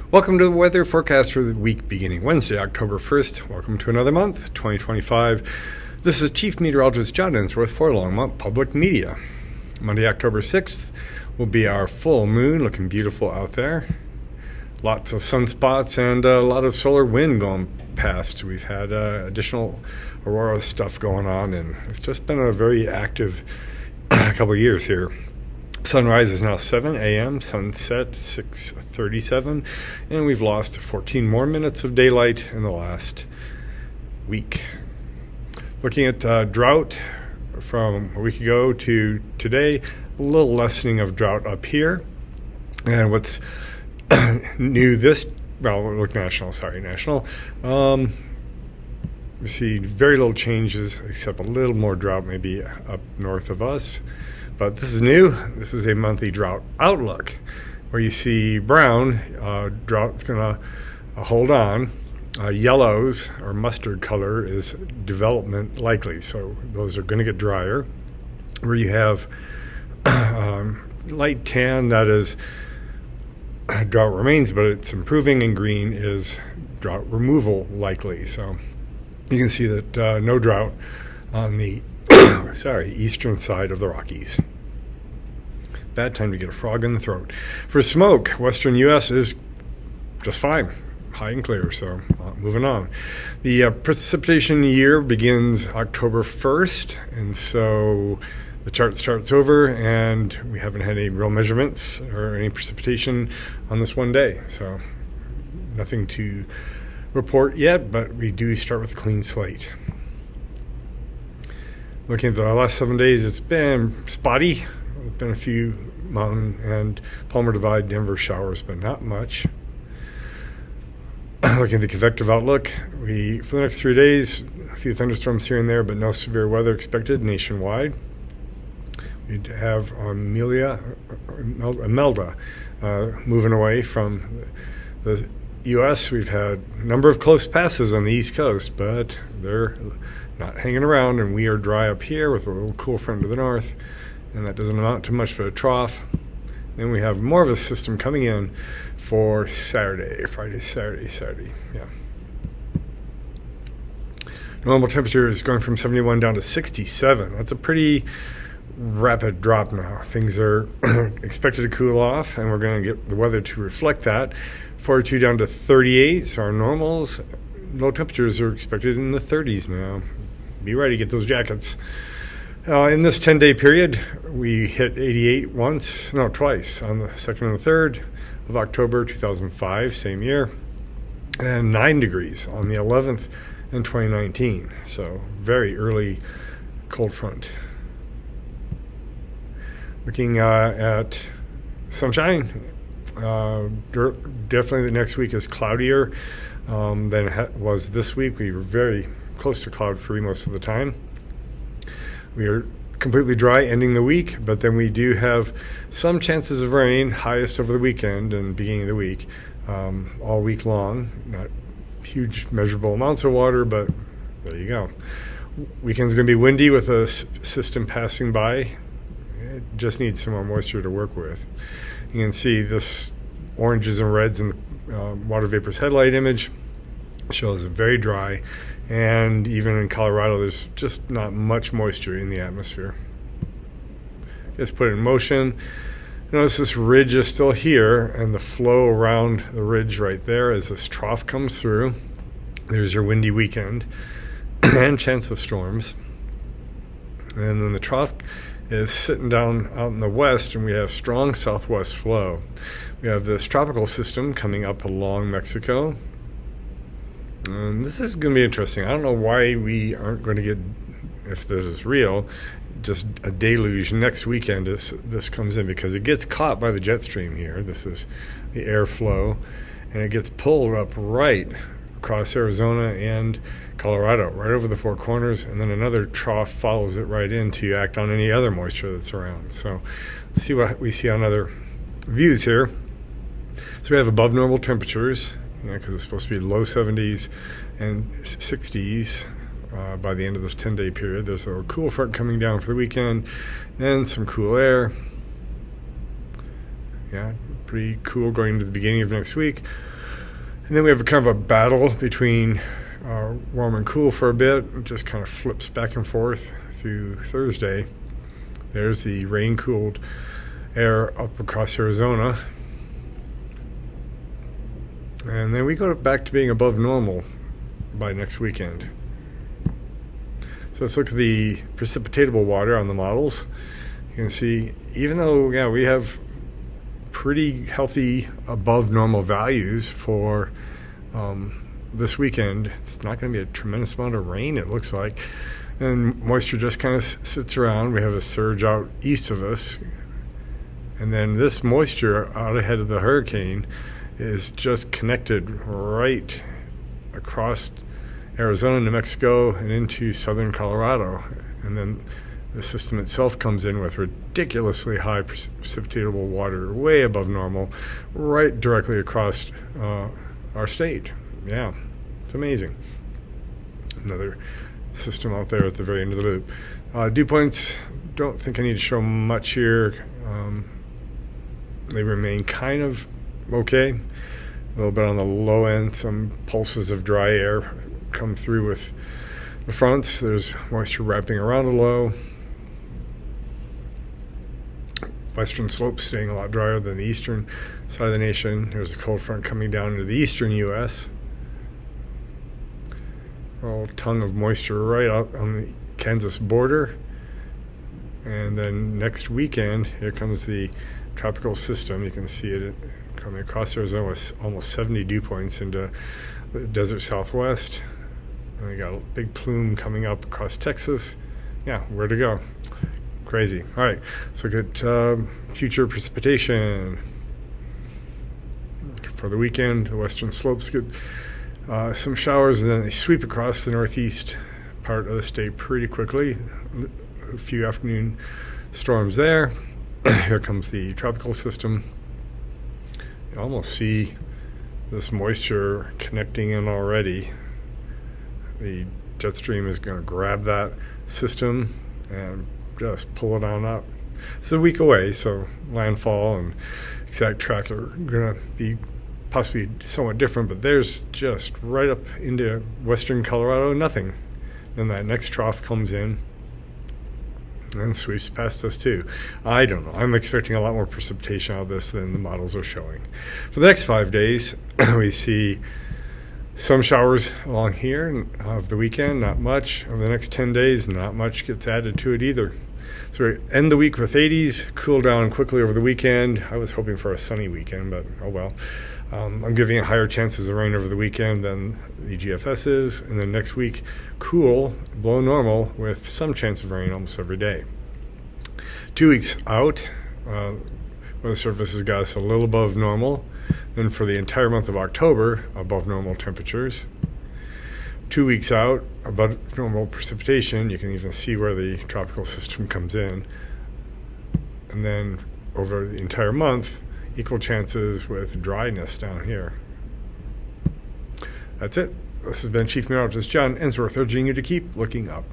Welcome to the weather forecast for the week beginning Wednesday, October 1st. Welcome to another month, 2025. This is Chief Meteorologist John Ensworth for Longmont Public Media. Monday, October 6th will be our full moon, looking beautiful out there. Lots of sunspots and a lot of solar wind going past. We've had additional aurora stuff going on, and it's just been a very active couple of years here. Sunrise is now 7 a.m., sunset 6:37, and we've lost 14 more minutes of daylight in the last week. Looking at drought from a week ago to today, a little lessening of drought up here. And what's new look national. We see very little changes except a little more drought maybe up north of us. But this is new. This is a monthly drought outlook where you see brown, drought's going to hold on. Yellows or mustard color is development likely. So those are going to get drier. Where you have light tan, that is drought remains, but it's improving, and green is drought removal likely. So you can see that no drought on the eastern side of the Rockies. Bad time to get a frog in the throat. For smoke, western U.S. is just fine, high and clear, so moving on. The precipitation year begins October 1st, and so the chart starts over, and we haven't had any real measurements or any precipitation on this one day, so nothing to report yet, but we do start with a clean slate. Looking at the last 7 days, it's been spotty. There's been a few Mountain and Palmer Divide, Denver showers, but not much. Looking at the convective outlook, for the next 3 days, a few thunderstorms here and there, but no severe weather expected nationwide. We'd have Imelda moving away from the U.S. We've had a number of close passes on the East Coast, but they're not hanging around, and we are dry up here with a little cool front to the north, and that doesn't amount to much but a trough. Then we have more of a system coming in for Friday, Saturday. Yeah. Normal temperature is going from 71 down to 67. That's a pretty rapid drop now. Things are expected to cool off, and we're going to get the weather to reflect that. 42 down to 38, so our normals, low temperatures are expected in the 30s now. Be ready to get those jackets. In this 10-day period, we hit 88 twice, on the 2nd and the 3rd of October 2005, same year, and 9 degrees on the 11th in 2019. So very early cold front. Looking at sunshine, definitely the next week is cloudier than it was this week. We were very close to cloud-free most of the time. We are completely dry ending the week, but then we do have some chances of rain, highest over the weekend and beginning of the week, all week long. Not huge measurable amounts of water, but there you go. Weekend's going to be windy with a system passing by. It just needs some more moisture to work with. You can see this oranges and reds in the water vapor's headlight image shows it very dry, and even in Colorado there's just not much moisture in the atmosphere. Just put it in motion. Notice this ridge is still here, and the flow around the ridge right there as this trough comes through. There's your windy weekend and chance of storms. And then the trough is sitting down out in the west, and we have strong southwest flow. We have this tropical system coming up along Mexico. And this is going to be interesting. I don't know why we aren't going to get, if this is real, just a deluge next weekend as this comes in, because it gets caught by the jet stream here. This is the airflow, and it gets pulled up right across Arizona and Colorado, right over the Four Corners, and then another trough follows it right in to act on any other moisture that's around. So let's see what we see on other views here. So we have above normal temperatures, because it's supposed to be low 70s and 60s by the end of this 10-day period. There's a cool front coming down for the weekend, and some cool air. Yeah, pretty cool going into the beginning of next week. And then we have kind of a battle between warm and cool for a bit. It just kind of flips back and forth through Thursday. There's the rain-cooled air up across Arizona. And then we go back to being above normal by next weekend. So let's look at the precipitatable water on the models. You can see, even though, we have pretty healthy above normal values for this weekend, it's not going to be a tremendous amount of rain, it looks like. And moisture just kind of sits around. We have a surge out east of us. And then this moisture out ahead of the hurricane is just connected right across Arizona, New Mexico, and into southern Colorado. And then the system itself comes in with ridiculously high precipitatable water, way above normal, right directly across our state. Yeah, it's amazing. Another system out there at the very end of the loop. Dew points, don't think I need to show much here. They remain kind of okay. A little bit on the low end. Some pulses of dry air come through with the fronts. There's moisture wrapping around a low. Western slopes staying a lot drier than the eastern side of the nation. There's a cold front coming down into the eastern U.S. A little tongue of moisture right out on the Kansas border. And then next weekend, here comes the tropical system. You can see it coming across Arizona with almost 70 dew points into the desert southwest. And we got a big plume coming up across Texas. Yeah, where to go? Crazy. All right, let's look at future precipitation. For the weekend, the western slopes get some showers, and then they sweep across the northeast part of the state pretty quickly. A few afternoon storms there. Here comes the tropical system. You almost see this moisture connecting in already. The jet stream is going to grab that system and just pull it on up. It's a week away, so landfall and exact track are going to be possibly somewhat different, but there's just right up into western Colorado, nothing. Then that next trough comes in and sweeps past us too. I don't know. I'm expecting a lot more precipitation out of this than the models are showing. For the next 5 days, we see some showers along here of the weekend, not much. Over the next 10 days, not much gets added to it either. So we end the week with 80s, cool down quickly over the weekend. I was hoping for a sunny weekend, but oh well. I'm giving it higher chances of rain over the weekend than the GFS is. And then next week, cool, below normal, with some chance of rain almost every day. 2 weeks out, weather surface has got us a little above normal. Then for the entire month of October, above normal temperatures. 2 weeks out, above normal precipitation. You can even see where the tropical system comes in. And then over the entire month, equal chances with dryness down here. That's it. This has been Chief Meteorologist John Ensworth urging you to keep looking up.